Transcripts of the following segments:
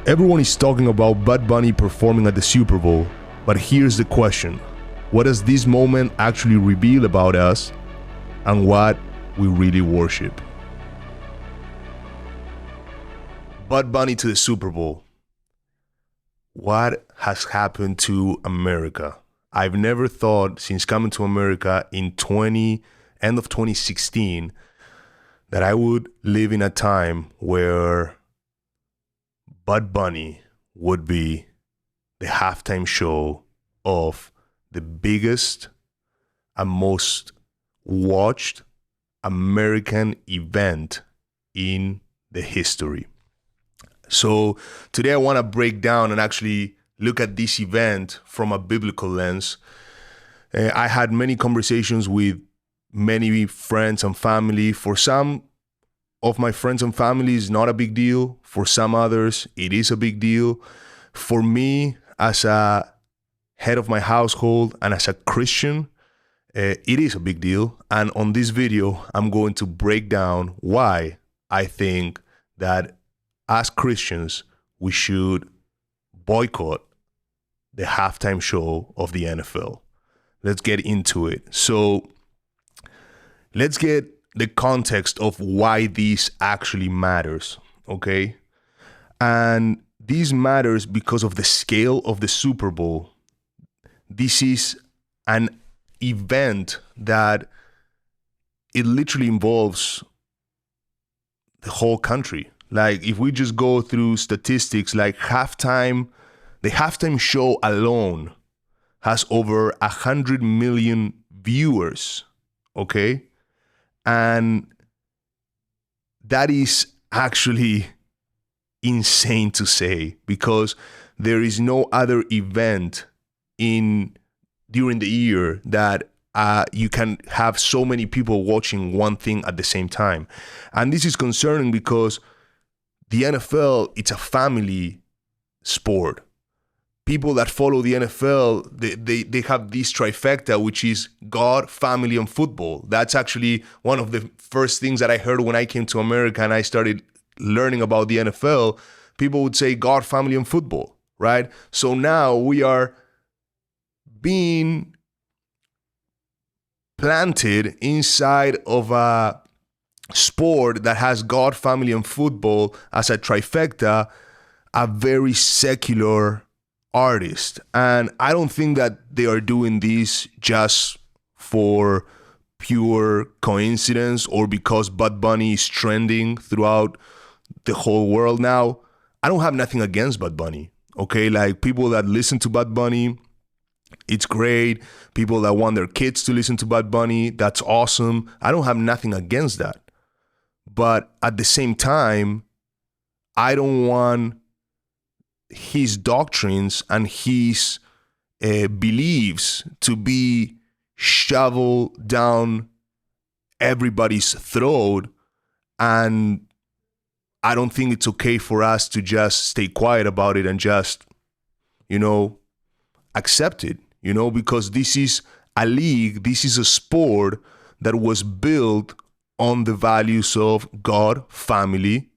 Everyone is talking about Bad Bunny performing at the Super Bowl, but here's the question. What does this moment actually reveal about us and what we really worship? Bad Bunny to the Super Bowl. What has happened to America? I've never thought since coming to America in end of 2016 that I would live in a time where Bad Bunny would be the halftime show of the biggest and most watched American event in the history. So today I want to break down and actually look at this event from a biblical lens. I had many conversations with many friends and family. For some of my friends and family, it's not a big deal. For some others, it is a big deal. For me, as a head of my household and as a Christian, it is a big deal. And on this video, I'm going to break down why I think that as Christians, we should boycott the halftime show of the NFL. Let's get into it. So let's get the context of why this actually matters, okay? And this matters because of the scale of the Super Bowl. This is an event that it literally involves the whole country. Like if we just go through statistics, like the halftime show alone has over 100 million viewers, okay? And that is actually insane to say because there is no other event during the year that you can have so many people watching one thing at the same time. And this is concerning because the NFL, it's a family sport. People that follow the NFL, they have this trifecta, which is God, family, and football. That's actually one of the first things that I heard when I came to America and I started learning about the NFL. People would say God, family, and football, right? So now we are being planted inside of a sport that has God, family, and football as a trifecta, a very secular artist. And I don't think that they are doing this just for pure coincidence or because Bad Bunny is trending throughout the whole world now. I don't have nothing against Bad Bunny, okay? Like people that listen to Bad Bunny, it's great. People that want their kids to listen to Bad Bunny, that's awesome. I don't have nothing against that. But at the same time, I don't want his doctrines and his beliefs to be shoveled down everybody's throat. And I don't think it's okay for us to just stay quiet about it and just, accept it, because this is a league, this is a sport that was built on the values of God, family,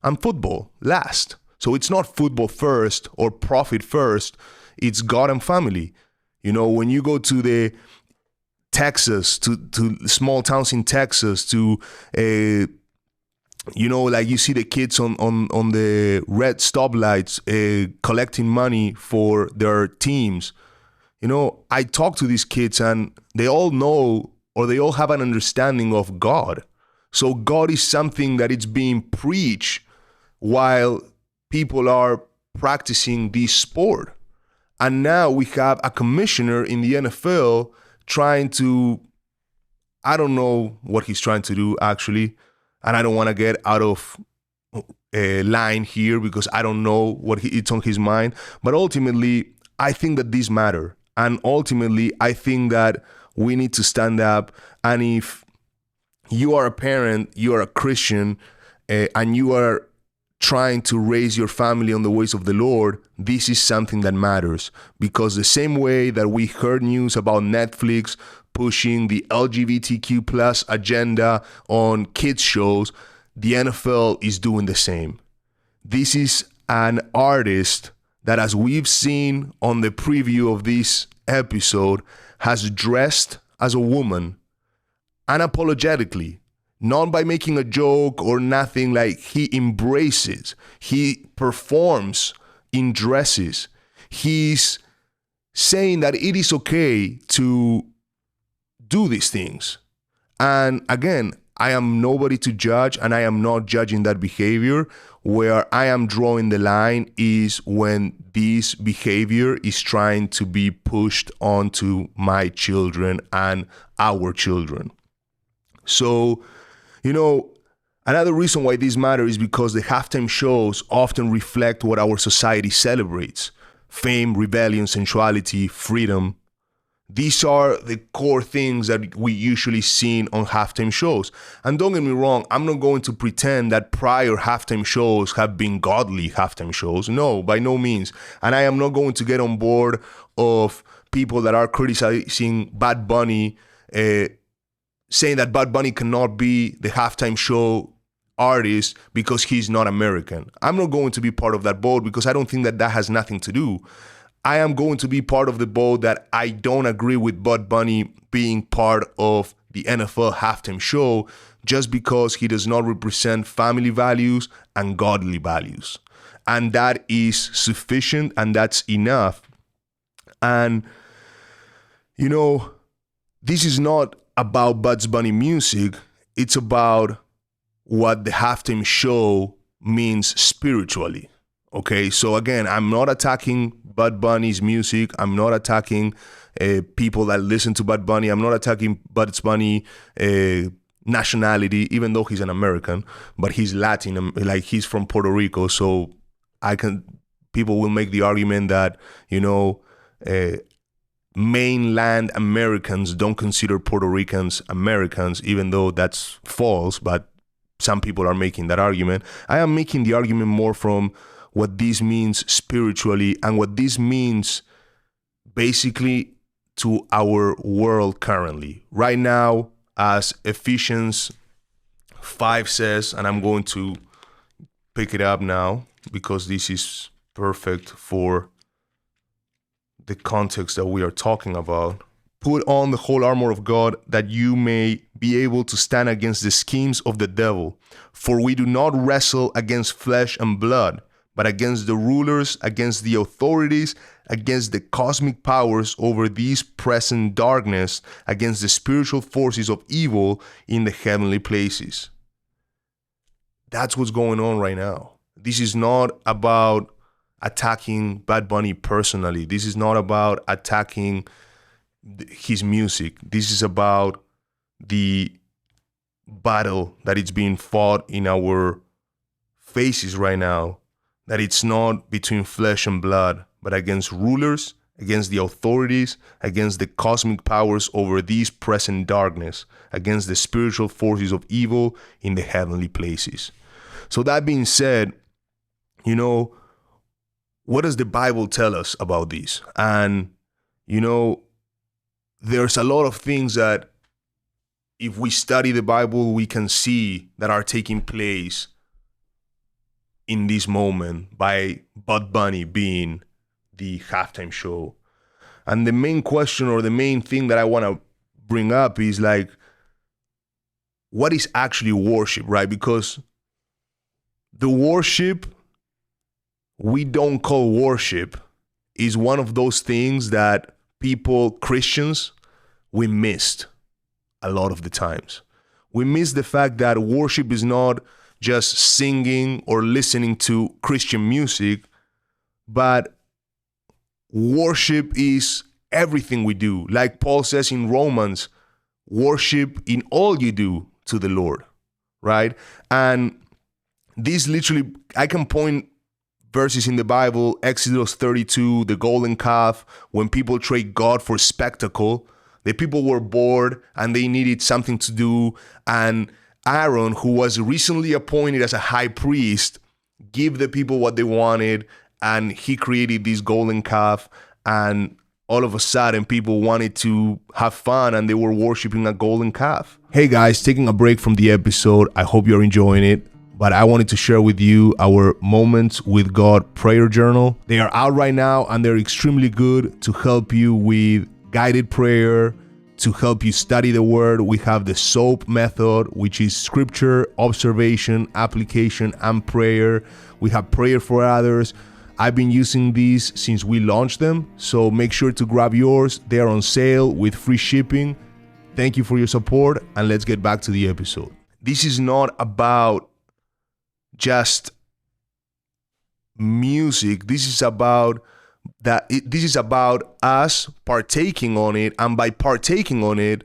and football last. So it's not football first or profit first. It's God and family. When you go to the Texas, to small towns in Texas, to like you see the kids on the red stoplights collecting money for their teams. I talk to these kids and they all know or they all have an understanding of God. So God is something that it's being preached while people are practicing this sport. And now we have a commissioner in the NFL trying to, I don't know what he's trying to do actually. And I don't want to get out of line here because I don't know what it's on his mind. But ultimately, I think that these matter. And ultimately, I think that we need to stand up. And if you are a parent, you are a Christian, and you are trying to raise your family on the ways of the Lord, this is something that matters. Because the same way that we heard news about Netflix pushing the LGBTQ plus agenda on kids shows, the NFL is doing the same. This is an artist that, as we've seen on the preview of this episode, has dressed as a woman unapologetically, not by making a joke or nothing. Like, he embraces, he performs in dresses. He's saying that it is okay to do these things. And again, I am nobody to judge, and I am not judging that behavior. Where I am drawing the line is when this behavior is trying to be pushed onto my children and our children. So, another reason why this matters is because the halftime shows often reflect what our society celebrates: fame, rebellion, sensuality, freedom. These are the core things that we usually see on halftime shows. And don't get me wrong, I'm not going to pretend that prior halftime shows have been godly halftime shows. No, by no means. And I am not going to get on board of people that are criticizing Bad Bunny, saying that Bad Bunny cannot be the halftime show artist because he's not American. I'm not going to be part of that boat because I don't think that has nothing to do. I am going to be part of the boat that I don't agree with Bad Bunny being part of the NFL halftime show just because he does not represent family values and godly values. And that is sufficient, and that's enough. And, this is not about Bad Bunny music. It's about what the halftime show means spiritually. Okay, so again, I'm not attacking Bad Bunny's music. I'm not attacking people that listen to Bad Bunny. I'm not attacking Bad Bunny nationality, even though he's an American, but he's Latin, like he's from Puerto Rico. So people will make the argument that, mainland Americans don't consider Puerto Ricans Americans, even though that's false, but some people are making that argument. I am making the argument more from what this means spiritually and what this means basically to our world currently. Right now, as Ephesians 5 says, and I'm going to pick it up now because this is perfect for the context that we are talking about. Put on the whole armor of God that you may be able to stand against the schemes of the devil. For we do not wrestle against flesh and blood, but against the rulers, against the authorities, against the cosmic powers over this present darkness, against the spiritual forces of evil in the heavenly places. That's what's going on right now. This is not about attacking Bad Bunny personally. This is not about attacking his music. This is about the battle that is being fought in our faces right now. That it's not between flesh and blood, but against rulers, against the authorities, against the cosmic powers over this present darkness, against the spiritual forces of evil in the heavenly places. So that being said, what does the Bible tell us about this? And, there's a lot of things that if we study the Bible, we can see that are taking place in this moment by Bad Bunny being the halftime show. And the main question or the main thing that I want to bring up is like, what is actually worship, right? Because the worship we don't call worship is one of those things that people, Christians, we missed a lot of the times. We miss the fact that worship is not just singing or listening to Christian music, but worship is everything we do. Like Paul says in Romans, worship in all you do to the Lord, right? And this literally, I can point verses in the Bible, Exodus 32, the golden calf, when people trade God for spectacle. The people were bored and they needed something to do, and Aaron, who was recently appointed as a high priest, gave the people what they wanted, and he created this golden calf, and all of a sudden people wanted to have fun and they were worshiping a golden calf. Hey guys, taking a break from the episode. I hope you're enjoying it. but I wanted to share with you our Moments with God prayer journal. They are out right now and they're extremely good to help you with guided prayer, to help you study the word. We have the SOAP method, which is scripture, observation, application, and prayer. We have prayer for others. I've been using these since we launched them, so make sure to grab yours. They're on sale with free shipping. Thank you for your support, and let's get back to the episode. This is not about just music. This is about us partaking on it, and by partaking on it,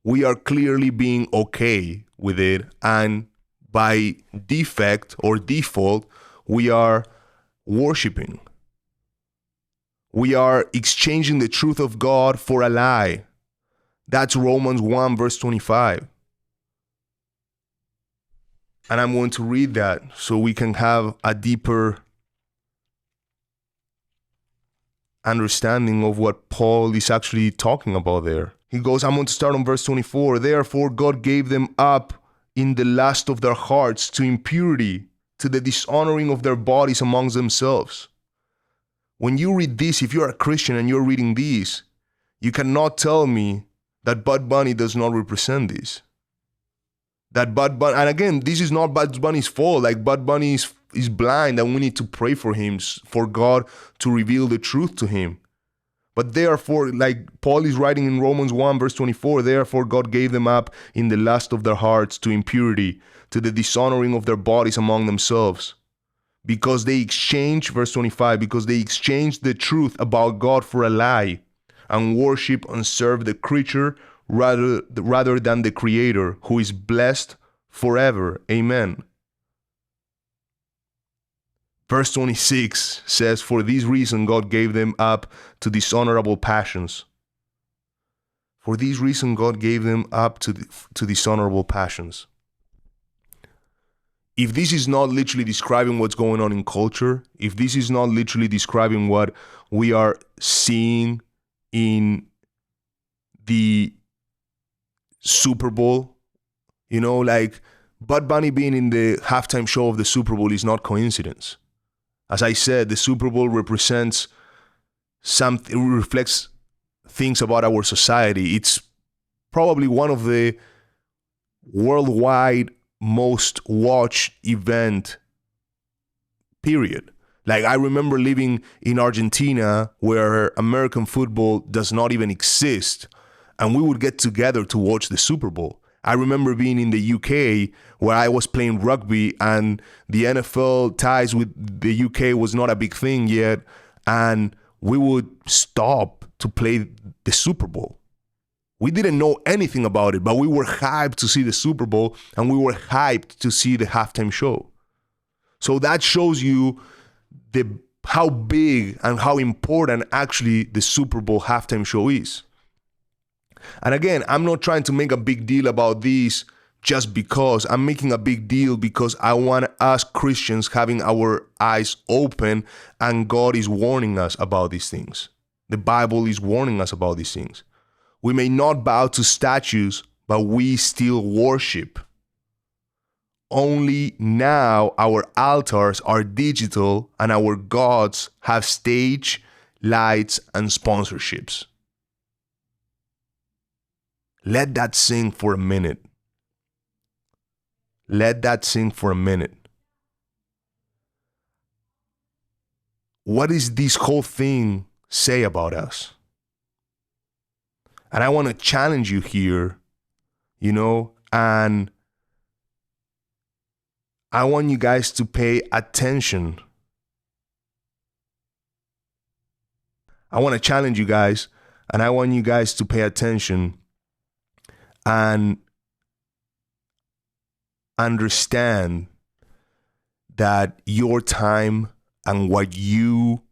we are clearly being okay with it, and by defect or default, we are worshiping. We are exchanging the truth of God for a lie. That's Romans 1 verse 25. And I'm going to read that so we can have a deeper understanding of what Paul is actually talking about there. He goes, I'm going to start on verse 24. Therefore, God gave them up in the lust of their hearts to impurity, to the dishonoring of their bodies amongst themselves. When you read this, if you're a Christian and you're reading this, you cannot tell me that Bud Bunny does not represent this. That Bud Bunny, and again, this is not Bud Bunny's fault. Like, Bud Bunny is blind and we need to pray for him, for God to reveal the truth to him. But therefore, like Paul is writing in Romans 1 verse 24, therefore God gave them up in the lust of their hearts to impurity, to the dishonoring of their bodies among themselves. Because they exchanged, verse 25, because they exchanged the truth about God for a lie and worship and serve the creature rather than the Creator, who is blessed forever. Amen. Verse 26 says, for this reason God gave them up to dishonorable passions. For this reason God gave them up to dishonorable passions. If this is not literally describing what's going on in culture, if this is not literally describing what we are seeing in the Super Bowl, you know, like Bud Bunny being in the halftime show of the Super Bowl is not coincidence. As I said, the Super Bowl represents something, it reflects things about our society. It's probably one of the worldwide most watched event, period. Like, I remember living in Argentina where American football does not even exist, and we would get together to watch the Super Bowl. I remember being in the UK where I was playing rugby and the NFL ties with the UK was not a big thing yet, and we would stop to play the Super Bowl. We didn't know anything about it, but we were hyped to see the Super Bowl and we were hyped to see the halftime show. So that shows you how big and how important actually the Super Bowl halftime show is. And again, I'm not trying to make a big deal about this just because. I'm making a big deal because I want us Christians having our eyes open, and God is warning us about these things. The Bible is warning us about these things. We may not bow to statues, but we still worship. Only now our altars are digital and our gods have stage, lights, and sponsorships. Let that sink for a minute. Let that sink for a minute. What does this whole thing say about us? And I want to challenge you here, and I want you guys to pay attention. I want to challenge you guys, and I want you guys to pay attention and understand that your time and what you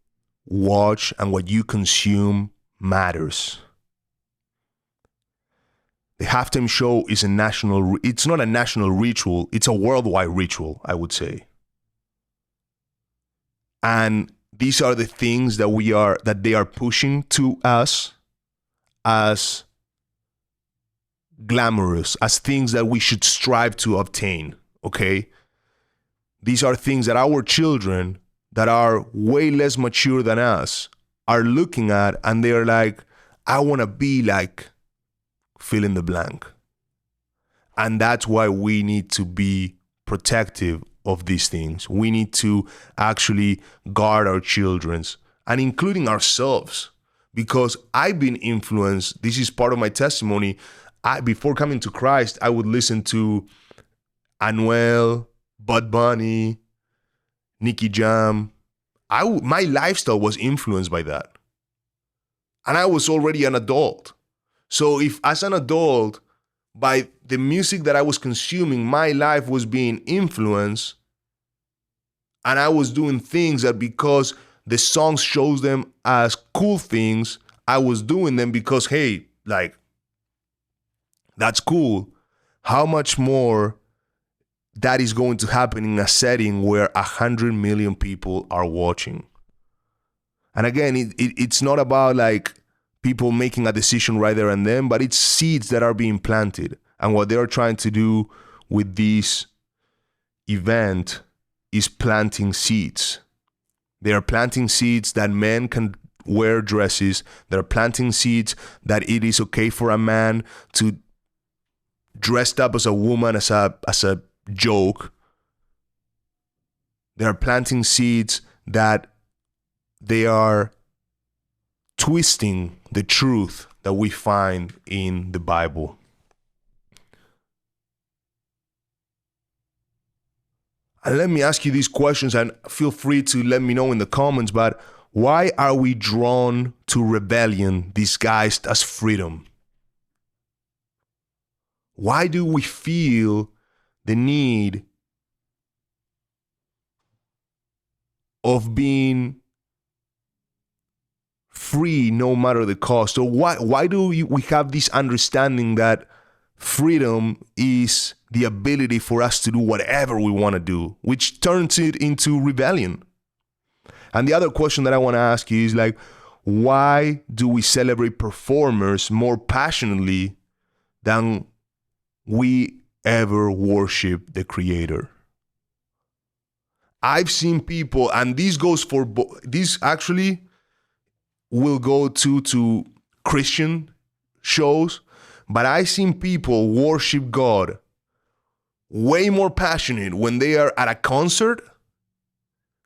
watch and what you consume matters. The halftime show is it's not a national ritual, it's a worldwide ritual, I would say. And these are the things that they are pushing to us as glamorous, as things that we should strive to obtain, okay? These are things that our children that are way less mature than us are looking at, and they're like, I want to be like fill in the blank. And that's why we need to be protective of these things. We need to actually guard our children's, and including ourselves, because I've been influenced. This is part of my testimony. Before coming to Christ, I would listen to Anuel, Bud Bunny, Nicky Jam. My lifestyle was influenced by that. And I was already an adult. So if as an adult, by the music that I was consuming, my life was being influenced, and I was doing things that because the songs shows them as cool things, I was doing them because, hey, like, that's cool. How much more that is going to happen in a setting where 100 million people are watching? And again, it's not about like people making a decision right there and then, but it's seeds that are being planted. And what they're trying to do with this event is planting seeds. They are planting seeds that men can wear dresses. They're planting seeds that it is okay for a man to dress up as a woman as a joke. They are planting seeds that they are twisting the truth that we find in the Bible. And let me ask you these questions, and feel free to let me know in the comments, but why are we drawn to rebellion disguised as freedom? Why do we feel the need of being free no matter the cost? Or why do we have this understanding that freedom is the ability for us to do whatever we want to do, which turns it into rebellion? And the other question that I want to ask you is like, why do we celebrate performers more passionately than we ever worship the Creator? I've seen people, and this goes for this actually will go to Christian shows, but I've seen people worship God way more passionate when they are at a concert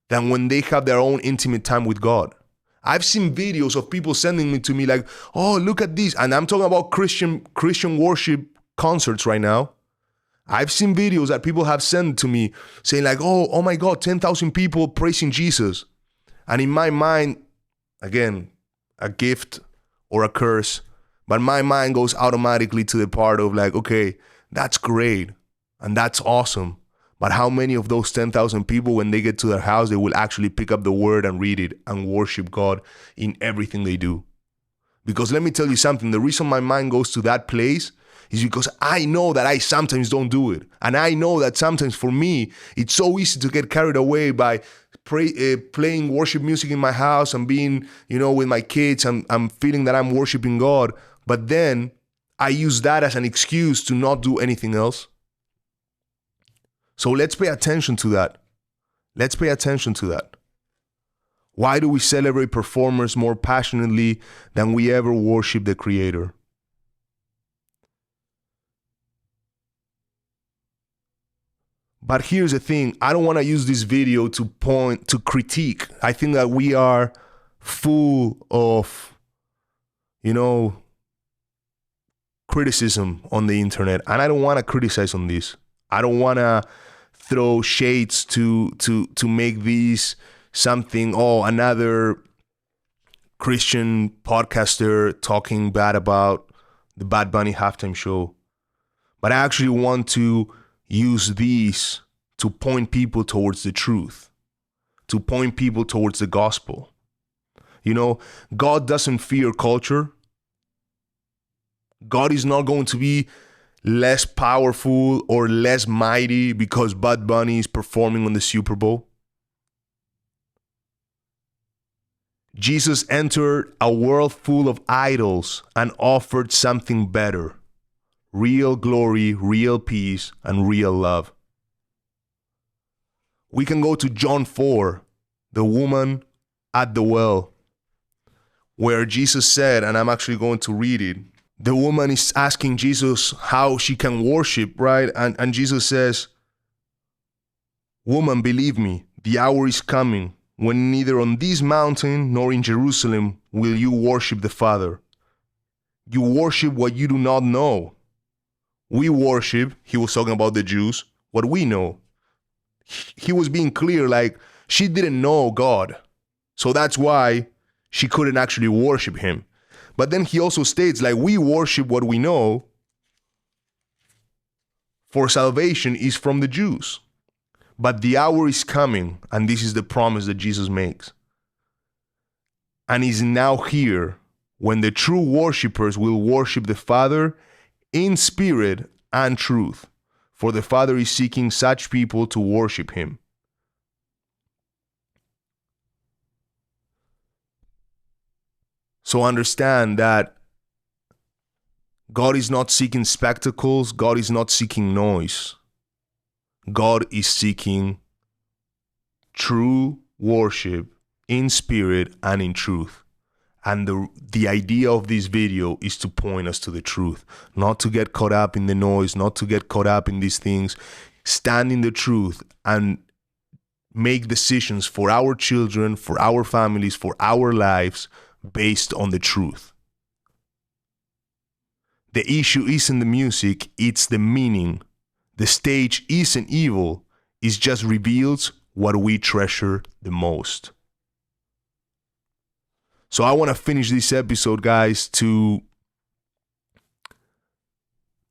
than when they have their own intimate time with God. I've seen videos of people sending me to me like, oh, look at this. And I'm talking about Christian worship concerts right now. I've seen videos that people have sent to me saying like, oh my God, 10,000 people praising Jesus. And in my mind, again, a gift or a curse, but my mind goes automatically to the part of like, okay, that's great and that's awesome. But how many of those 10,000 people, when they get to their house, they will actually pick up the word and read it and worship God in everything they do? Because let me tell you something, the reason my mind goes to that place is because I know that I sometimes don't do it. And I know that sometimes for me, it's so easy to get carried away by playing worship music in my house and being, with my kids. I'm feeling that I'm worshiping God. But then I use that as an excuse to not do anything else. So let's pay attention to that. Let's pay attention to that. Why do we celebrate performers more passionately than we ever worship the Creator? But here's the thing, I don't want to use this video to critique. I think that we are full of, criticism on the internet, and I don't want to criticize on this. I don't want to throw shades to make this something, another Christian podcaster talking bad about the Bad Bunny halftime show. But I actually want to use these to point people towards the truth, to point people towards the gospel. God doesn't fear culture. God is not going to be less powerful or less mighty because Bad Bunny is performing on the Super Bowl. Jesus entered a world full of idols and offered something better: real glory, real peace, and real love. We can go to John 4, the woman at the well, where Jesus said, and I'm actually going to read it. The woman is asking Jesus how she can worship, right? And Jesus says, "Woman, believe me, the hour is coming when neither on this mountain nor in Jerusalem will you worship the Father. You worship what you do not know. We worship," he was talking about the Jews, "what we know." He was being clear, like she didn't know God. So that's why she couldn't actually worship him. But then he also states, like, we worship what we know, for salvation is from the Jews. But the hour is coming, and this is the promise that Jesus makes, and is now here, when the true worshipers will worship the Father in spirit and truth. For the Father is seeking such people to worship him. So understand that God is not seeking spectacles. God is not seeking noise. God is seeking true worship in spirit and in truth. And the idea of this video is to point us to the truth, not to get caught up in the noise, not to get caught up in these things. Stand in the truth and make decisions for our children, for our families, for our lives based on the truth. The issue isn't the music, it's the meaning. The stage isn't evil, it just reveals what we treasure the most. So I want to finish this episode, guys, to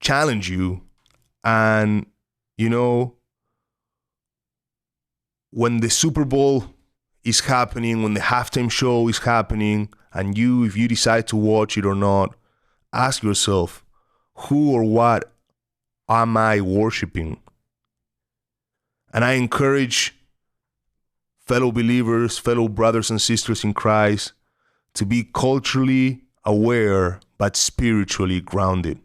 challenge you. And, you know, when the Super Bowl is happening, when the halftime show is happening, and if you decide to watch it or not, ask yourself, who or what am I worshiping? And I encourage fellow believers, fellow brothers and sisters in Christ, to be culturally aware but spiritually grounded.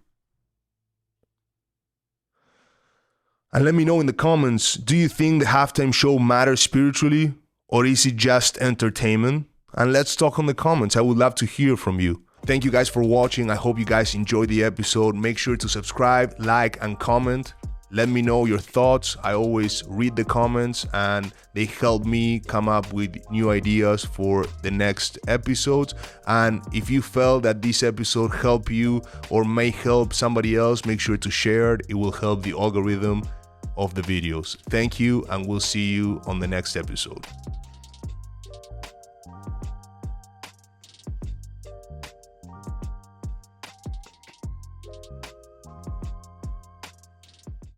And let me know in the comments, do you think the halftime show matters spiritually, or is it just entertainment? And let's talk in the comments. I would love to hear from you. Thank you guys for watching. I hope you guys enjoyed the episode. Make sure to subscribe, like, and comment. Let me know your thoughts. I always read the comments and they help me come up with new ideas for the next episodes. And if you felt that this episode helped you or may help somebody else, make sure to share it. It will help the algorithm of the videos. Thank you, and we'll see you on the next episode.